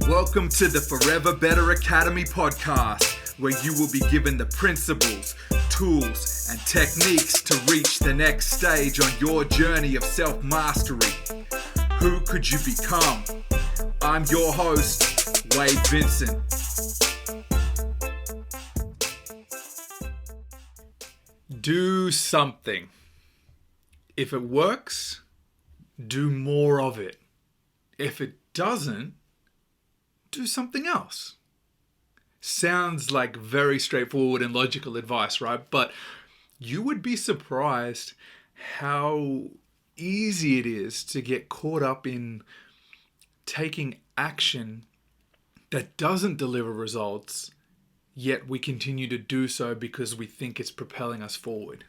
Welcome to the Forever Better Academy podcast, where you will be given the principles, tools, and techniques to reach the next stage on your journey of self-mastery. Who could you become? I'm your host, Wade Vincent. Do something. If it works, do more of it. If it doesn't, do something else. Sounds like very straightforward and logical advice, right? But you would be surprised how easy it is to get caught up in taking action that doesn't deliver results, yet we continue to do so because we think it's propelling us forward.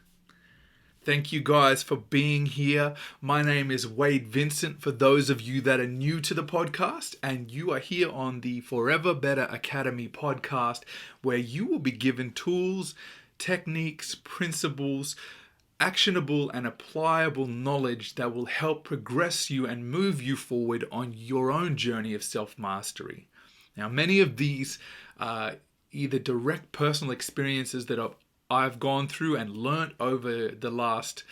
Thank you guys for being here. My name is Wade Vincent for those of you that are new to the podcast, and you are here on the Forever Better Academy podcast, where you will be given tools, techniques, principles, actionable and applicable knowledge that will help progress you and move you forward on your own journey of self-mastery. Now, many of these are either direct personal experiences that I've gone through and learnt over the last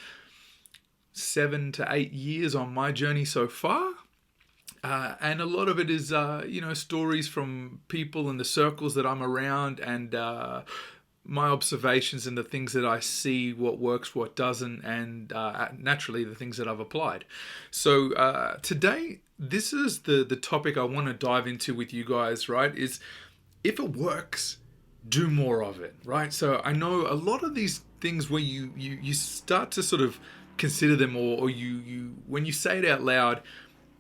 7 to 8 years on my journey so far. And a lot of it is, stories from people in the circles that I'm around and my observations and the things that I see, what works, what doesn't, and naturally the things that I've applied. So today, this is the topic I want to dive into with you guys, right? Is if it works, do more of it, right? So I know a lot of these things where you start to sort of consider them, or you when you say it out loud,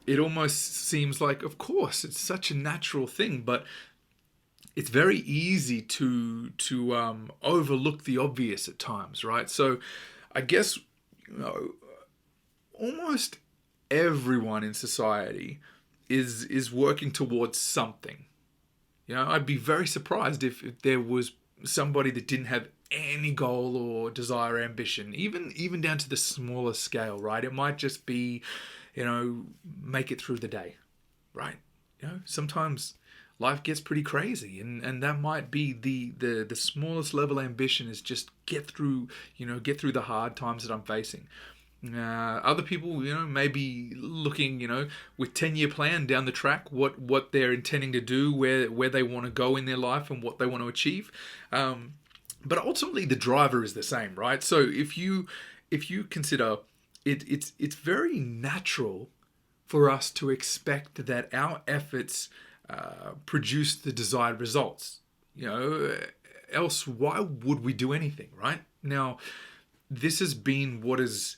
it almost seems like, of course, it's such a natural thing, but it's very easy to overlook the obvious at times, right? So I guess almost everyone in society is working towards something. I'd be very surprised if there was somebody that didn't have any goal or desire or ambition, even down to the smaller scale, right? It might just be, make it through the day, right? Sometimes life gets pretty crazy, and that might be the smallest level ambition is just get through the hard times that I'm facing. Other people, may be looking, with 10-year plan down the track, what they're intending to do, where they want to go in their life and what they want to achieve. But ultimately the driver is the same, right? So if you consider it's very natural for us to expect that our efforts produce the desired results. Else why would we do anything, right? Now, this has been what has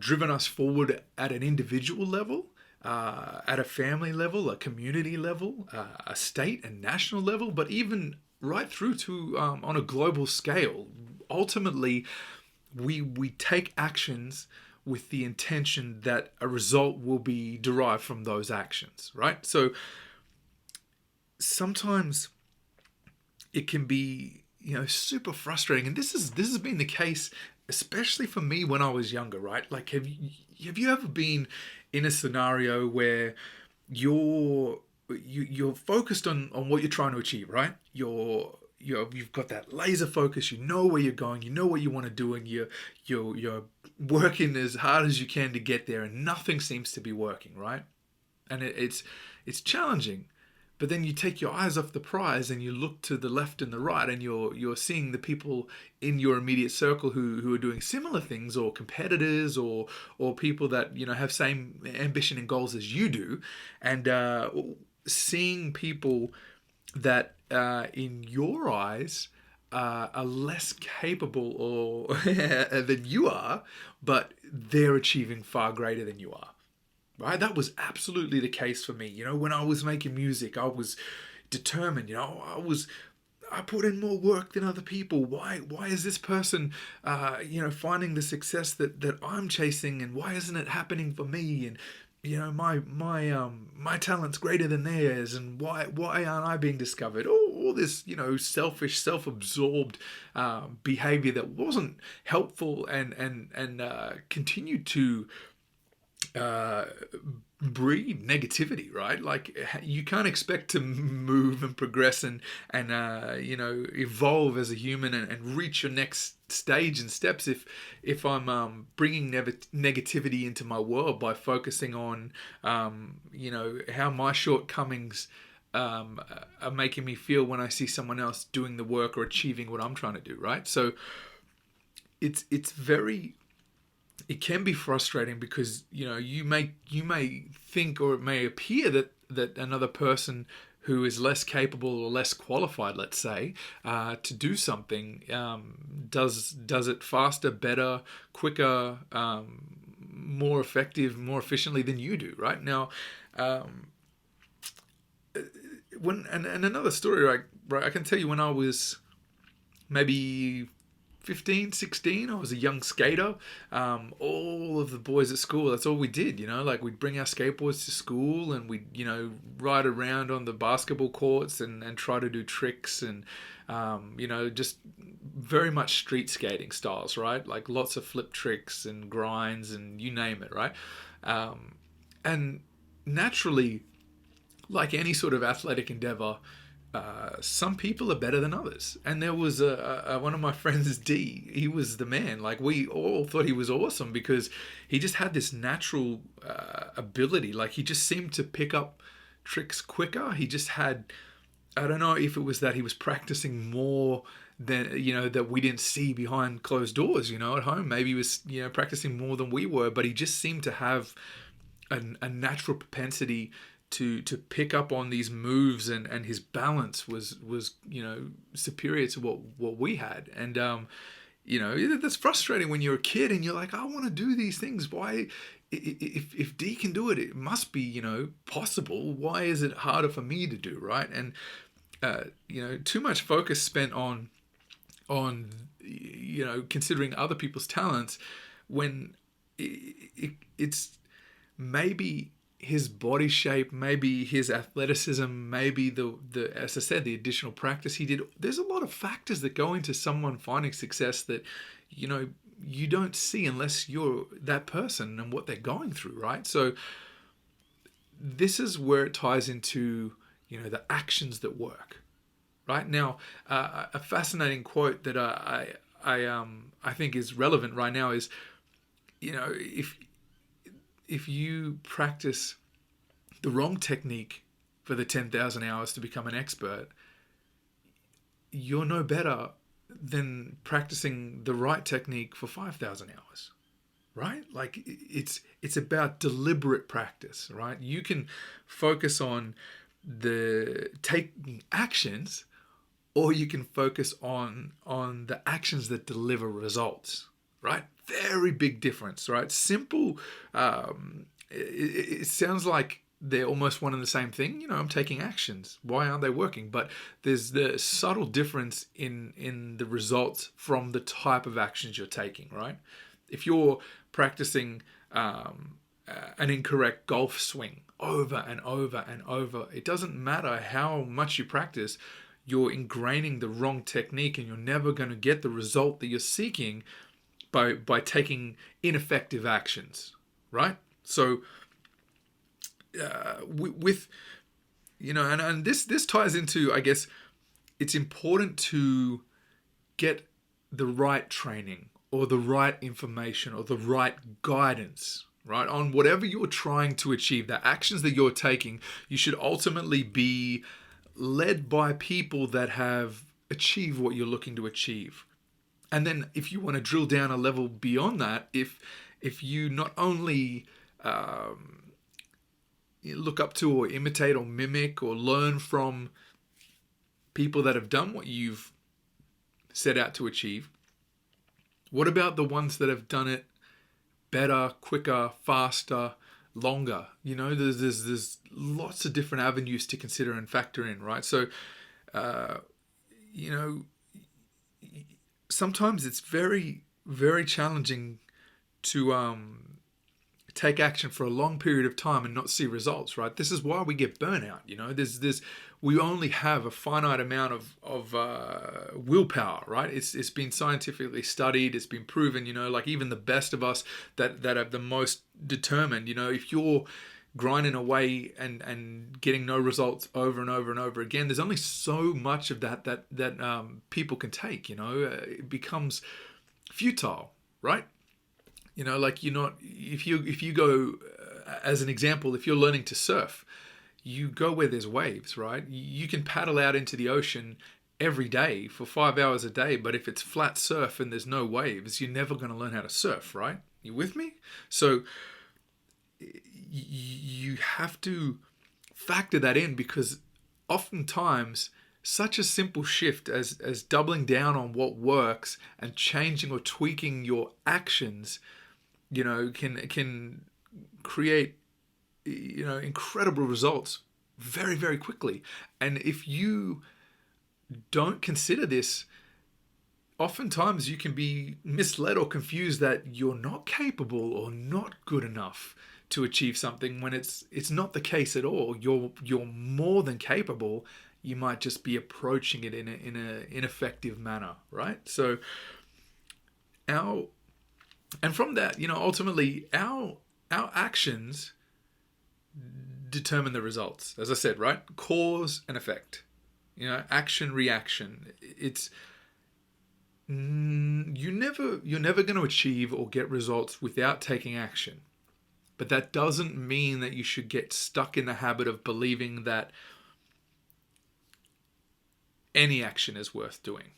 driven us forward at an individual level, at a family level, a community level, a state and national level, but even right through to on a global scale. Ultimately, we take actions with the intention that a result will be derived from those actions, right? So sometimes it can be super frustrating, and this has been the case especially for me when I was younger, right? Like, have you ever been in a scenario where you're focused on what you're trying to achieve, right? You've got that laser focus. You know where you're going. You know what you want to do, and you're working as hard as you can to get there, and nothing seems to be working, right? And it's challenging. But then you take your eyes off the prize and you look to the left and the right, and you're seeing the people in your immediate circle who are doing similar things, or competitors, or people that have same ambition and goals as you do, and seeing people that in your eyes are less capable or than you are, but they're achieving far greater than you are. Right, that was absolutely the case for me. When I was making music, I was determined. I put in more work than other people. Why is this person, finding the success that I'm chasing, and why isn't it happening for me? And my talent's greater than theirs, and why aren't I being discovered? All this selfish, self-absorbed behavior that wasn't helpful and continued to uh, breed negativity, right? Like you can't expect to move and progress and evolve as a human and reach your next stage and steps if I'm bringing negativity into my world by focusing on how my shortcomings are making me feel when I see someone else doing the work or achieving what I'm trying to do, right? So it's very, it can be frustrating because you may think, or it may appear that another person who is less capable or less qualified, let's say, to do something, does it faster, better, quicker, more effective, more efficiently than you do, right? Now, when and another story, right, I can tell you when I was maybe 15, 16, I was a young skater. All of the boys at school, that's all we did, like we'd bring our skateboards to school and we'd, ride around on the basketball courts and try to do tricks and, just very much street skating styles, right? Like lots of flip tricks and grinds and you name it, right? And naturally, like any sort of athletic endeavor, some people are better than others. And there was one of my friends, D. He was the man. Like we all thought he was awesome because he just had this natural ability. Like he just seemed to pick up tricks quicker. He just had, I don't know if it was that he was practicing more than that we didn't see behind closed doors. At home, maybe he was practicing more than we were, but he just seemed to have a natural propensity to pick up on these moves, and his balance was superior to what we had. And that's frustrating when you're a kid and you're like, I want to do these things. Why, if D can do it, it must be possible. Why is it harder for me to do, right? And too much focus spent on considering other people's talents when it's maybe his body shape, maybe his athleticism, maybe the as I said, the additional practice he did. There's a lot of factors that go into someone finding success that you don't see unless you're that person and what they're going through, right? So this is where it ties into the actions that work. Right now, a fascinating quote that I think is relevant right now is, if you practice the wrong technique for the 10,000 hours to become an expert, you're no better than practicing the right technique for 5,000 hours, right? Like it's about deliberate practice, right? You can focus on the taking actions, or you can focus on the actions that deliver results, right? Very big difference, right? Simple. It sounds like they're almost one and the same thing. I'm taking actions. Why aren't they working? But there's the subtle difference in the results from the type of actions you're taking, right? If you're practicing an incorrect golf swing over and over and over, it doesn't matter how much you practice, you're ingraining the wrong technique and you're never going to get the result that you're seeking by taking ineffective actions, right? So with and this ties into, I guess, it's important to get the right training or the right information or the right guidance, right, on whatever you're trying to achieve. The actions that you're taking, you should ultimately be led by people that have achieved what you're looking to achieve. And then if you want to drill down a level beyond that, if you not only look up to or imitate or mimic or learn from people that have done what you've set out to achieve, what about the ones that have done it better, quicker, faster, longer? There's lots of different avenues to consider and factor in, right? So sometimes it's very, very challenging to take action for a long period of time and not see results, right? This is why we get burnout. we only have a finite amount of willpower, right? It's been scientifically studied. It's been proven, like even the best of us that are the most determined, if you're grinding away and getting no results over and over and over again, there's only so much of that people can take, it becomes futile, right? Like you're not, if you go, as an example, if you're learning to surf, you go where there's waves, right? You can paddle out into the ocean every day for 5 hours a day, but if it's flat surf and there's no waves, you're never going to learn how to surf, right? You with me? So you have to factor that in, because oftentimes such a simple shift as doubling down on what works and changing or tweaking your actions, can create incredible results very, very quickly. And if you don't consider this, oftentimes you can be misled or confused that you're not capable or not good enough to achieve something, when it's not the case at all. You're more than capable. You might just be approaching it in a ineffective manner, right? So from that, ultimately our actions determine the results. As I said, right? Cause and effect. Action, reaction. It's you're never going to achieve or get results without taking action. But that doesn't mean that you should get stuck in the habit of believing that any action is worth doing.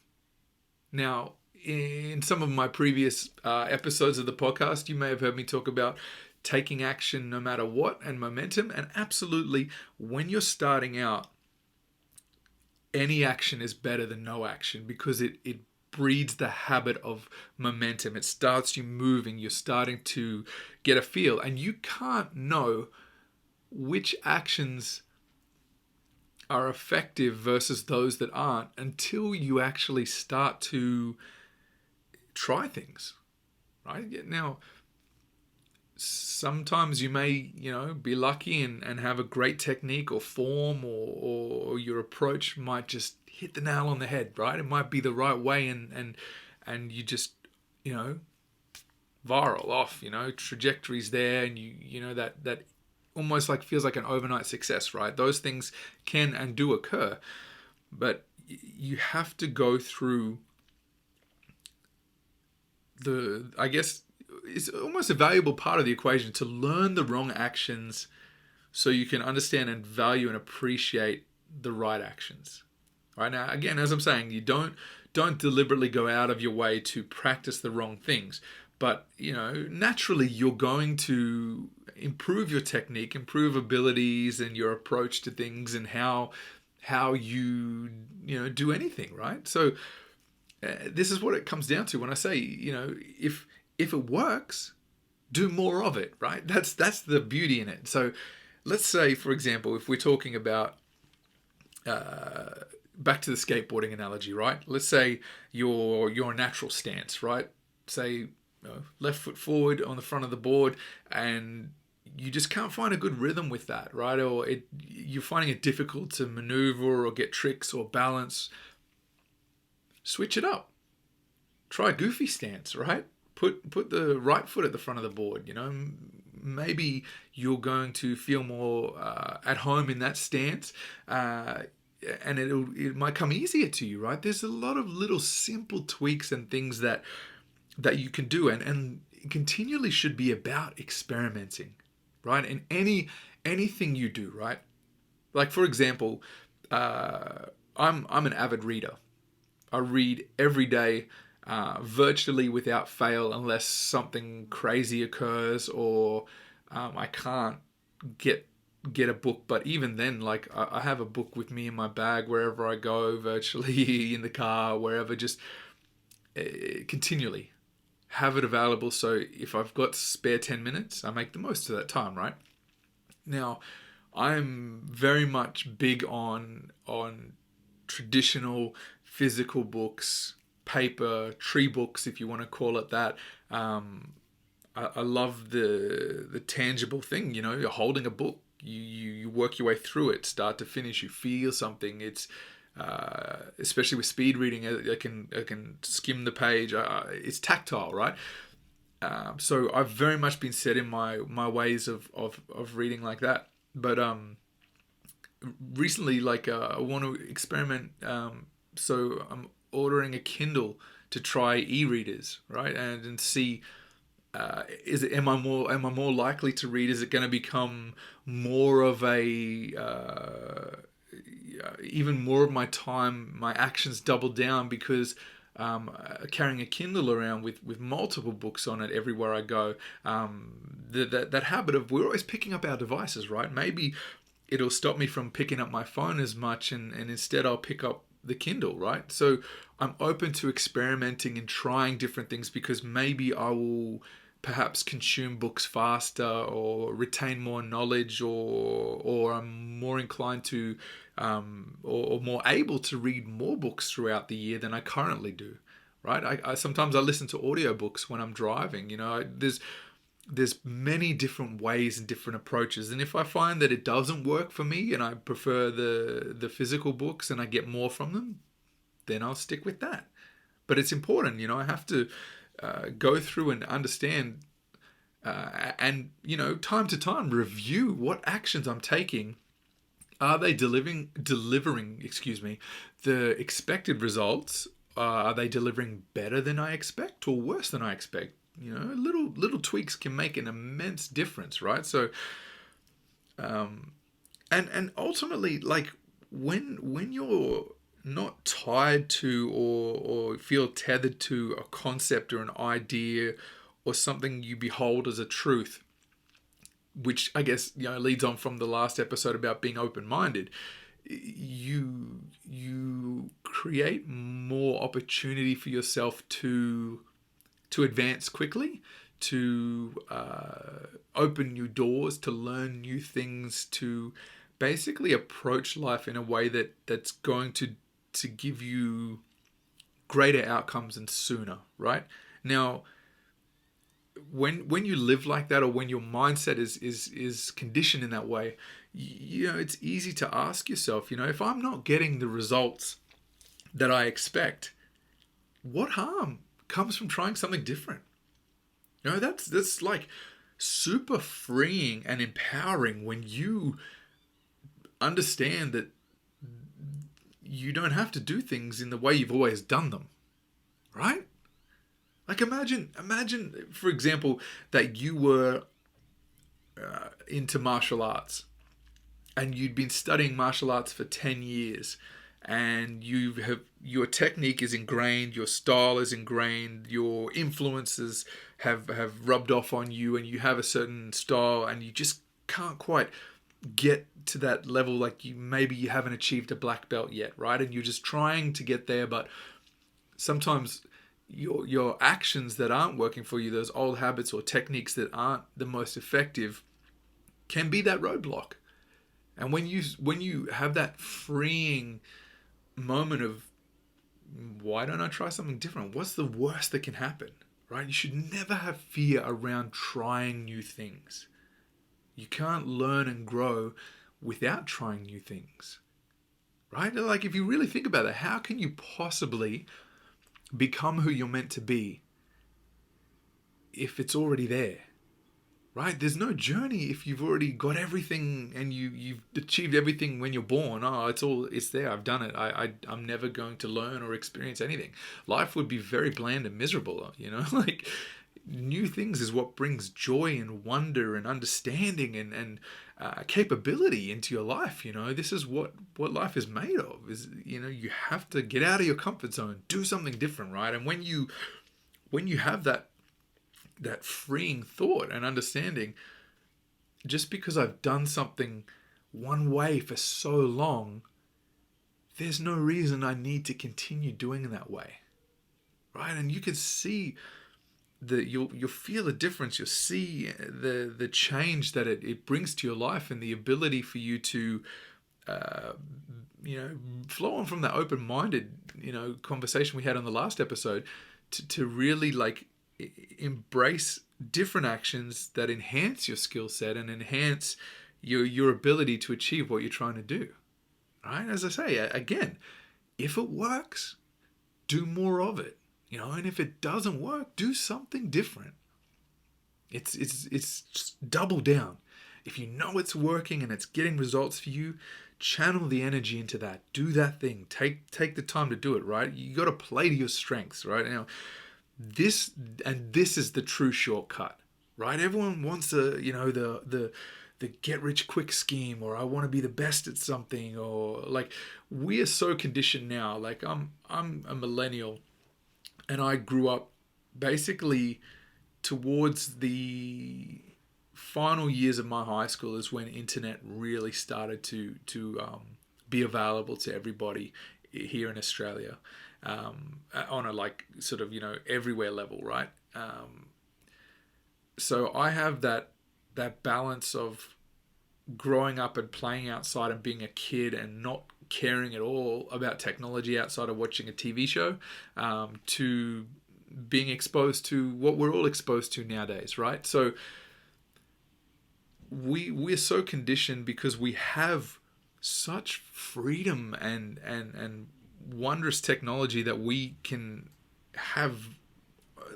Now, in some of my previous episodes of the podcast, you may have heard me talk about taking action no matter what and momentum. And absolutely, when you're starting out, any action is better than no action, because it breeds the habit of momentum. It starts you moving. You're starting to get a feel, and you can't know which actions are effective versus those that aren't until you actually start to try things, right? Now, sometimes you may, be lucky and have a great technique or form, or your approach might just hit the nail on the head, right? It might be the right way, and you just, viral off, trajectories there, and that almost like feels like an overnight success, right? Those things can and do occur, but you have to go through I guess it's almost a valuable part of the equation to learn the wrong actions so you can understand and value and appreciate the right actions. Right now, again, as I'm saying, you don't deliberately go out of your way to practice the wrong things, but naturally you're going to improve your technique, improve abilities and your approach to things, and how you do anything, right? So this is what it comes down to when I say, if it works, do more of it, right? That's the beauty in it. So let's say, for example, if we're talking about back to the skateboarding analogy, right? Let's say your natural stance, right? Say left foot forward on the front of the board, and you just can't find a good rhythm with that, right? Or you're finding it difficult to maneuver or get tricks or balance. Switch it up. Try a goofy stance, right? Put the right foot at the front of the board. Maybe you're going to feel more at home in that stance, and it might come easier to you, right? There's a lot of little simple tweaks and things that you can do, and continually should be about experimenting, right? And anything you do, right? Like, for example, I'm an avid reader. I read every day, virtually without fail, unless something crazy occurs or I can't get a book. But even then, like, I have a book with me in my bag wherever I go, virtually in the car, wherever, just continually have it available. So if I've got spare 10 minutes, I make the most of that time, right? Now, I'm very much big on traditional physical books, paper, tree books, if you want to call it that. I love the tangible thing, you're holding a book, you work your way through it, start to finish. You feel something. It's especially with speed reading, I can skim the page. It's tactile, right? So I've very much been set in my ways of reading like that. But recently, like I want to experiment. So I'm ordering a Kindle to try e-readers, right, and see. Am I more likely to read? Is it going to become more of a even more of my time, my actions double down because carrying a Kindle around with multiple books on it everywhere I go. That habit of we're always picking up our devices, right? Maybe it'll stop me from picking up my phone as much, and instead I'll pick up the Kindle, right? So I'm open to experimenting and trying different things because maybe I will perhaps consume books faster or retain more knowledge, or I'm more inclined to or more able to read more books throughout the year than I currently do, right? I sometimes I listen to audiobooks when I'm driving. There's many different ways and different approaches, and if I find that it doesn't work for me and I prefer the physical books and I get more from them, then I'll stick with that. But it's important, I have to go through and understand, and time to time review what actions I'm taking. Are they delivering, excuse me, the expected results? Are they delivering better than I expect or worse than I expect? Little tweaks can make an immense difference, right? So, and ultimately, like when you're not tied to or feel tethered to a concept or an idea or something you behold as a truth, which I guess leads on from the last episode about being open-minded, you create more opportunity for yourself to advance quickly, to open new doors, to learn new things, to basically approach life in a way that's going to give you greater outcomes and sooner, right? Now, when you live like that, or when your mindset is conditioned in that way, it's easy to ask yourself, if I'm not getting the results that I expect, what harm comes from trying something different? That's like super freeing and empowering when you understand that you don't have to do things in the way you've always done them, right? Like imagine, for example, that you were into martial arts and you'd been studying martial arts for 10 years, and your technique is ingrained, your style is ingrained, your influences have rubbed off on you, and you have a certain style, and you just can't quite get to that level. Like maybe you haven't achieved a black belt yet, right? And you're just trying to get there, but sometimes your actions that aren't working for you, those old habits or techniques that aren't the most effective, can be that roadblock. And when you have that freeing moment of, why don't I try something different? What's the worst that can happen, right? You should never have fear around trying new things. You can't learn and grow without trying new things, right? Like if you really think about it, how can you possibly become who you're meant to be if it's already there, right? There's no journey if you've already got everything and you've achieved everything when you're born. It's there. I've done it. I'm never going to learn or experience anything. Life would be very bland and miserable, like new things is what brings joy and wonder and understanding and capability into your life. This is what life is made of. You have to get out of your comfort zone, do something different, right? And when you have that freeing thought and understanding, just because I've done something one way for so long, there's no reason I need to continue doing that way, right? And you can see you'll feel a difference. You'll see the change that it brings to your life, and the ability for you to flow on from that open-minded conversation we had on the last episode to really like embrace different actions that enhance your skill set and enhance your ability to achieve what you're trying to do. Right? As I say, again, if it works, do more of it. And if it doesn't work, do something different. It's just double down. If you know it's working and it's getting results for you, channel the energy into that. Do that thing. Take the time to do it, right? You got to play to your strengths, right? Now, this is the true shortcut, right? Everyone wants the get rich quick scheme, or I want to be the best at something, or like, we are so conditioned now. Like, I'm a millennial, and I grew up basically towards the final years of my high school is when internet really started to be available to everybody here in Australia, on a like sort of everywhere level, right? So I have that balance of growing up and playing outside and being a kid and not caring at all about technology outside of watching a TV show, to being exposed to what we're all exposed to nowadays, right? So we're so conditioned because we have such freedom and wondrous technology that we can have.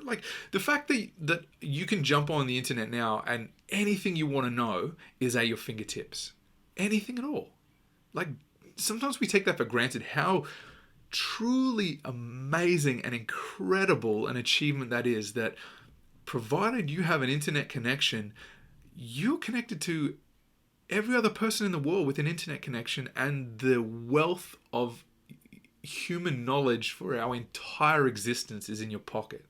Like, the fact that you can jump on the internet now and anything you want to know is at your fingertips. Anything at all. Like, sometimes we take that for granted, how truly amazing and incredible an achievement that is, that provided you have an internet connection, you're connected to every other person in the world with an internet connection, and the wealth of human knowledge for our entire existence is in your pocket.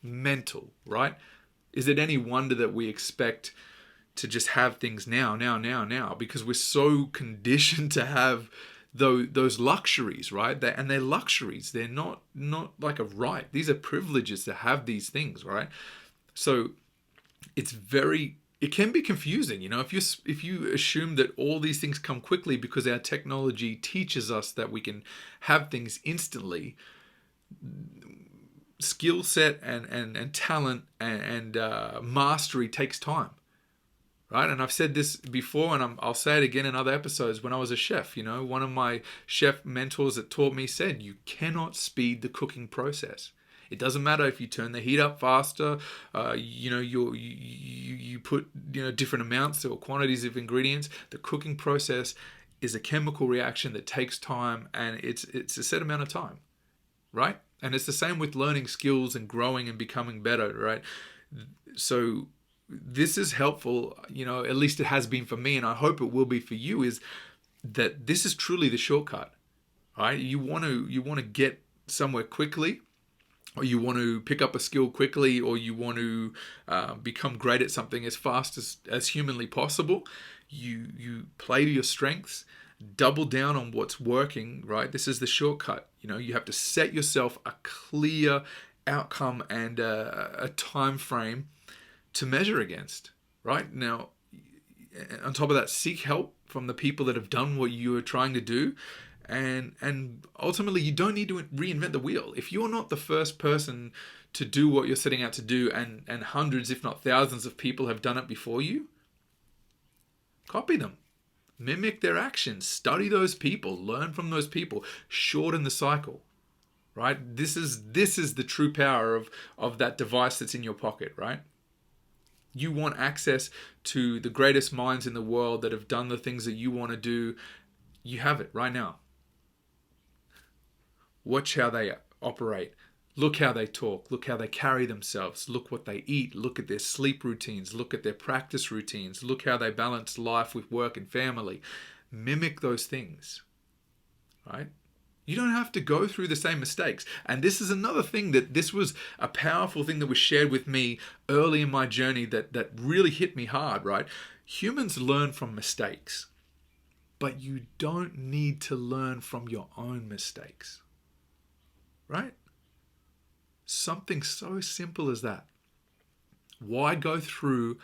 Mental, right? Is it any wonder that we expect to just have things now, because we're so conditioned to have those luxuries, right? And they're luxuries. They're not like a right. These are privileges to have these things, right? So it can be confusing, if you assume that all these things come quickly because our technology teaches us that we can have things instantly. Skill set and talent and mastery takes time, right? And I've said this before, and I'll say it again in other episodes. When I was a chef, one of my chef mentors that taught me said, you cannot speed the cooking process. It doesn't matter if you turn the heat up faster, you put different amounts or quantities of ingredients. The cooking process is a chemical reaction that takes time, and it's a set amount of time, right? And it's the same with learning skills and growing and becoming better, right? So this is helpful, at least it has been for me, and I hope it will be for you, is that this is truly the shortcut, right? You want to get somewhere quickly, or you want to pick up a skill quickly, or you want to become great at something as fast as humanly possible. You play to your strengths, double down on what's working, right? This is the shortcut. You have to set yourself a clear outcome and a time frame to measure against, right? Now, on top of that, seek help from the people that have done what you are trying to do. And ultimately, you don't need to reinvent the wheel. If you're not the first person to do what you're setting out to do, and hundreds, if not thousands of people have done it before you, copy them. Mimic their actions, study those people, learn from those people, shorten the cycle, right? This is the true power of that device that's in your pocket, right? You want access to the greatest minds in the world that have done the things that you want to do. You have it right now. Watch how they operate. Look how they talk. Look how they carry themselves. Look what they eat. Look at their sleep routines. Look at their practice routines. Look how they balance life with work and family. Mimic those things, right? You don't have to go through the same mistakes. And this is another thing this was a powerful thing that was shared with me early in my journey that really hit me hard, right? Humans learn from mistakes, but you don't need to learn from your own mistakes, right? Something so simple as that. Why go through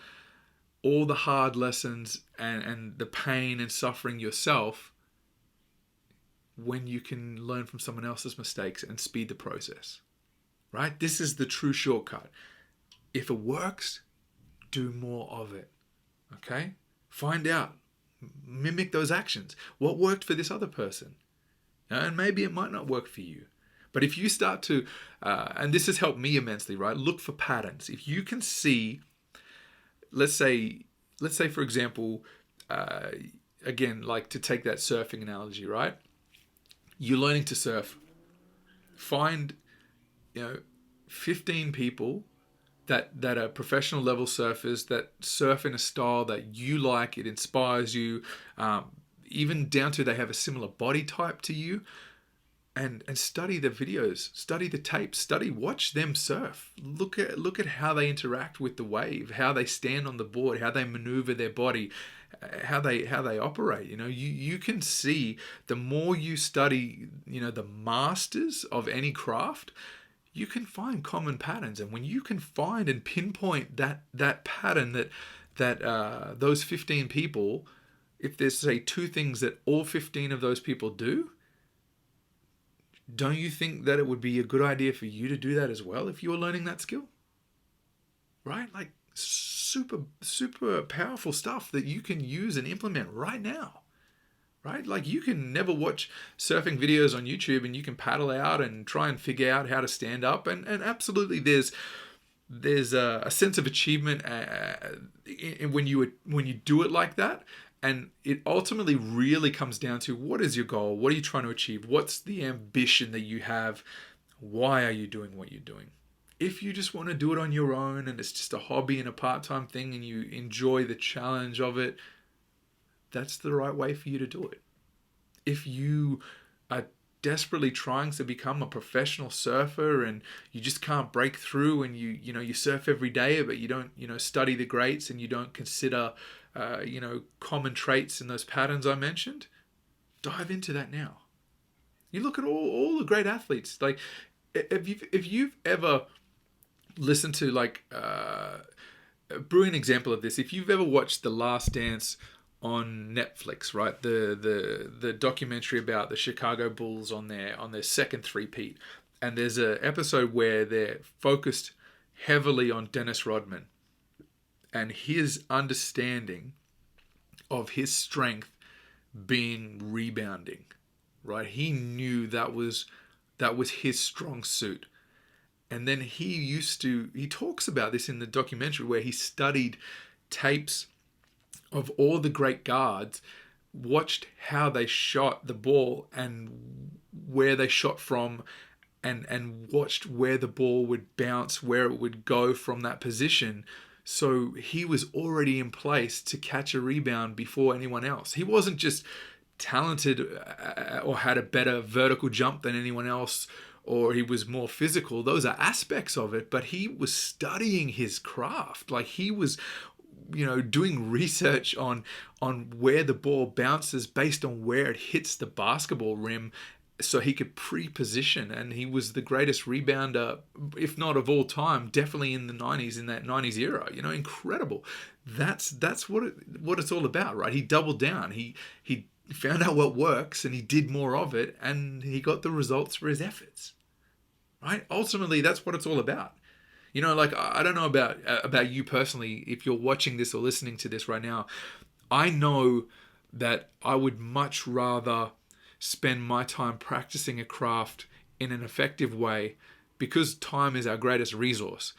all the hard lessons and the pain and suffering yourself when you can learn from someone else's mistakes and speed the process, right? This is the true shortcut. If it works, do more of it, okay? Find out. Mimic those actions. What worked for this other person? And maybe it might not work for you. But if you start to, and this has helped me immensely, right? Look for patterns. If you can see, let's say for example, again, like to take that surfing analogy, right? You're learning to surf. Find, 15 people that are professional level surfers that surf in a style that you like, it inspires you, even down to they have a similar body type to you, and study the videos, study the tapes, watch them surf. Look at how they interact with the wave, how they stand on the board, how they maneuver their body, how they operate. You can see, the more you study, the masters of any craft, you can find common patterns. And when you can find and pinpoint that pattern that those 15 people, if there's, say, 2 things that all 15 of those people do, don't you think that it would be a good idea for you to do that as well if you were learning that skill? Right? Like super, super powerful stuff that you can use and implement right now. Right? Like you can never watch surfing videos on YouTube and you can paddle out and try and figure out how to stand up. And absolutely there's a sense of achievement when you do it like that. And it ultimately really comes down to, what is your goal? What are you trying to achieve? What's the ambition that you have? Why are you doing what you're doing? If you just want to do it on your own and it's just a hobby and a part-time thing and you enjoy the challenge of it, that's the right way for you to do it. If you are desperately trying to become a professional surfer and you just can't break through, and you surf every day but you don't study the greats and you don't consider common traits in those patterns I mentioned, dive into that now. You look at all the great athletes. Like if you've ever listened to, like, a brilliant example of this, if you've ever watched The Last Dance on Netflix, right? The documentary about the Chicago Bulls on their second three-peat. And there's an episode where they're focused heavily on Dennis Rodman and his understanding of his strength being rebounding, right? He knew that was his strong suit. And then he talks about this in the documentary where he studied tapes of all the great guards, watched how they shot the ball and where they shot from, and watched where the ball would bounce, where it would go from that position. So he was already in place to catch a rebound before anyone else. He wasn't just talented or had a better vertical jump than anyone else, or he was more physical. Those are aspects of it, but he was studying his craft. Like he was doing research on where the ball bounces based on where it hits the basketball rim, so he could pre-position. And he was the greatest rebounder, if not of all time, definitely in the 90s, in that 90s era. Incredible. That's what it's all about, right? He doubled down. He found out what works and he did more of it, and he got the results for his efforts. Right? Ultimately, that's what it's all about. Like, I don't know about you personally, if you're watching this or listening to this right now. I know that I would much rather spend my time practicing a craft in an effective way, because time is our greatest resource.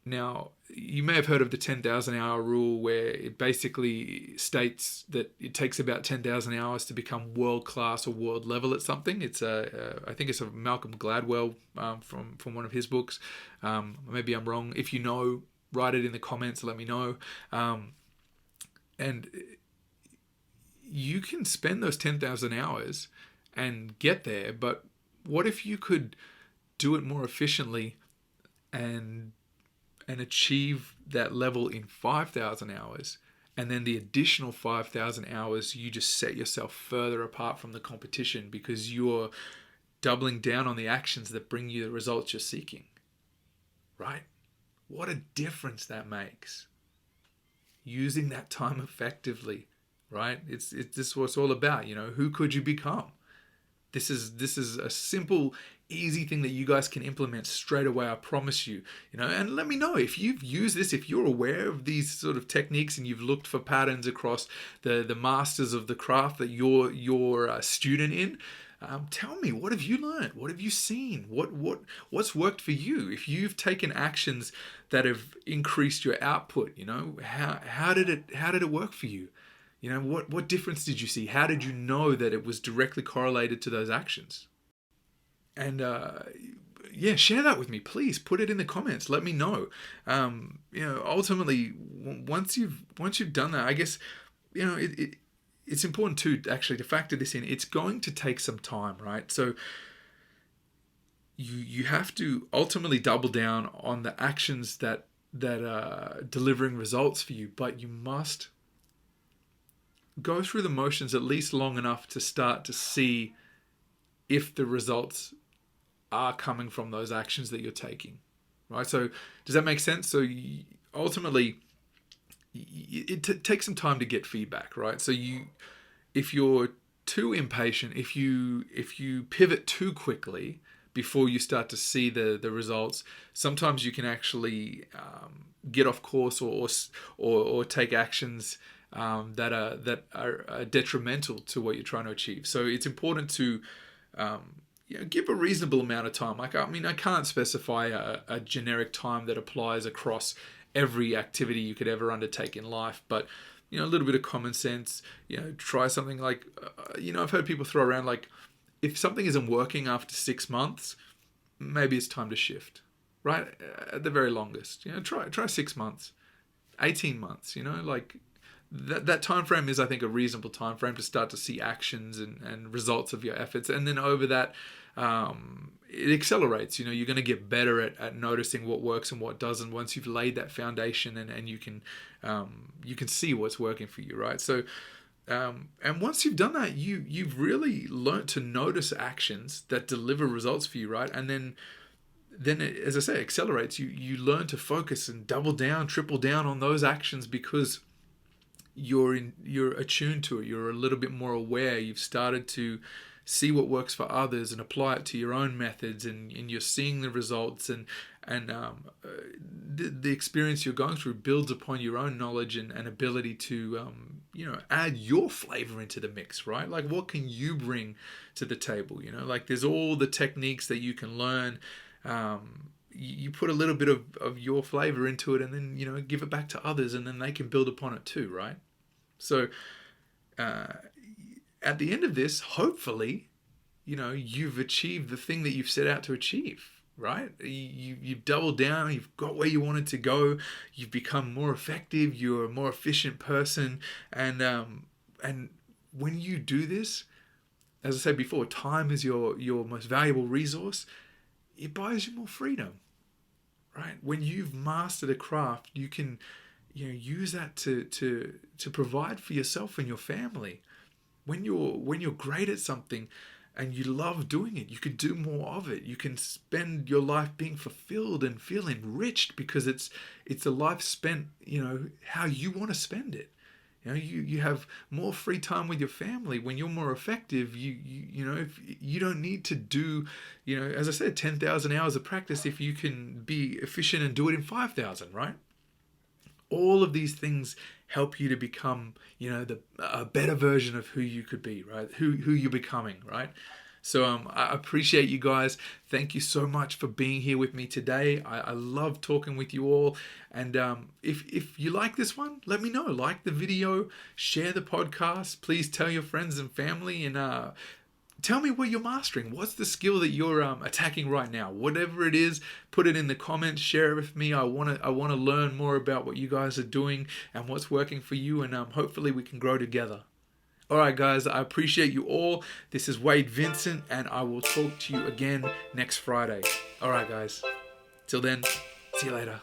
Now, you may have heard of the 10,000 hour rule, where it basically states that it takes about 10,000 hours to become world class or world level at something. It's I think it's a Malcolm Gladwell from one of his books. Maybe I'm wrong. If you know, write it in the comments. Let me know. And you can spend those 10,000 hours and get there, but what if you could do it more efficiently and achieve that level in 5,000 hours, and then the additional 5,000 hours you just set yourself further apart from the competition because you're doubling down on the actions that bring you the results you're seeking, right? What a difference that makes. Using that time effectively, right? It's just what it's all about. Who could you become? This is a simple, easy thing that you guys can implement straight away. I promise you. And let me know if you've used this, if you're aware of these sort of techniques and you've looked for patterns across the masters of the craft that you're a student in. Tell me, what have you learned? What have you seen? What's worked for you? If you've taken actions that have increased your output, how did it work for you? What difference did you see? How did you know that it was directly correlated to those actions? And yeah, share that with me, please. Put it in the comments. Let me know. Ultimately, once you've done that, I guess it's important too, actually, to factor this in. It's going to take some time, right? So you have to ultimately double down on the actions that are delivering results for you, but you must go through the motions at least long enough to start to see if the results are coming from those actions that you're taking, right? So does that make sense? So ultimately, it takes some time to get feedback, right? So if you're too impatient, if you pivot too quickly before you start to see the results, sometimes you can actually get off course or take actions that are detrimental to what you're trying to achieve. So it's important to give a reasonable amount of time. I can't specify a generic time that applies across every activity you could ever undertake in life, but a little bit of common sense. Try something like I've heard people throw around, like, if something isn't working after 6 months, maybe it's time to shift, right? At the very longest, try 6 months, 18 months. Like that time frame is, I think, a reasonable time frame to start to see actions and results of your efforts, and then over that, it accelerates. You're going to get better at noticing what works and what doesn't once you've laid that foundation, and you can see what's working for you, right? So and once you've done that, you've really learned to notice actions that deliver results for you, right? And then it, as I say, accelerates. You learn to focus and double down, triple down on those actions because you're attuned to it. You're a little bit more aware. You've started to see what works for others and apply it to your own methods, and you're seeing the results, and the experience you're going through builds upon your own knowledge and ability to add your flavor into the mix, right? Like, what can you bring to the table? Like, there's all the techniques that you can learn. You put a little bit of your flavor into it, and then give it back to others, and then they can build upon it too, right? So at the end of this, hopefully, you've achieved the thing that you've set out to achieve, right? You've doubled down, you've got where you wanted to go, you've become more effective, you're a more efficient person, and when you do this, as I said before, time is your most valuable resource. It buys you more freedom, right? When you've mastered a craft, you can use that to provide for yourself and your family. When you're great at something and you love doing it, you can do more of it. You can spend your life being fulfilled and feel enriched because it's a life spent how you want to spend it. You have more free time with your family. When you're more effective, if you don't need to do, as I said, 10,000 hours of practice if you can be efficient and do it in 5,000, right? All of these things help you to become, a better version of who you could be, right? Who you're becoming, right? So I appreciate you guys. Thank you so much for being here with me today. I love talking with you all. And if you like this one, let me know. Like the video, share the podcast. Please tell your friends and family, and tell me what you're mastering. What's the skill that you're attacking right now? Whatever it is, put it in the comments. Share it with me. I want to learn more about what you guys are doing and what's working for you, and hopefully we can grow together. All right, guys, I appreciate you all. This is Wade Vincent, and I will talk to you again next Friday. All right, guys. Till then, see you later.